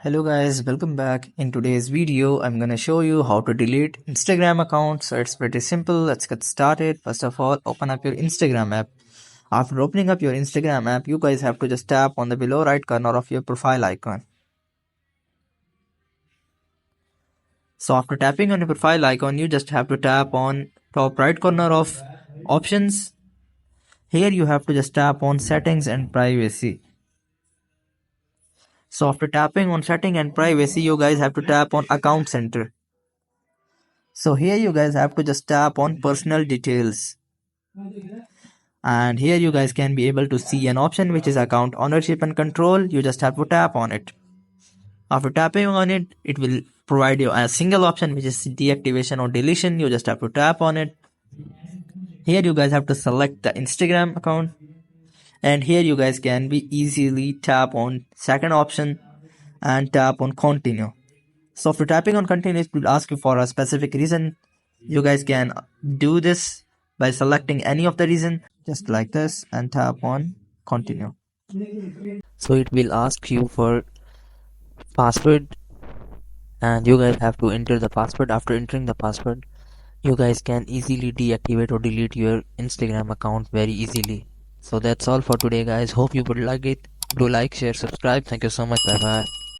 Hello guys, welcome back. In today's video, I'm gonna show you how to delete Instagram account. So it's pretty simple. Let's get started. First of all, open up your Instagram app. After opening up your Instagram app, you guys have to just tap on the below right corner of your profile icon. So after tapping on your profile icon, you just have to tap on top right corner of options. Here you have to just tap on settings and privacy. So after tapping on setting and privacy, you guys have to tap on account center. So here you guys have to just tap on personal details. And here you guys can be able to see an option which is account ownership and control. You just have to tap on it. After tapping on it, it will provide you a single option which is deactivation or deletion. You just have to tap on it. Here you guys have to select the Instagram account. And here you guys can be easily tap on second option and tap on continue. So after tapping on continue, it will ask you for a specific reason. You guys can do this by selecting any of the reason, just like this, and tap on continue. So it will ask you for password and you guys have to enter the password. After entering the password, you guys can easily deactivate or delete your Instagram account very easily. So that's all for today guys. Hope you would like it. Do like, share, subscribe. Thank you so much. Bye bye.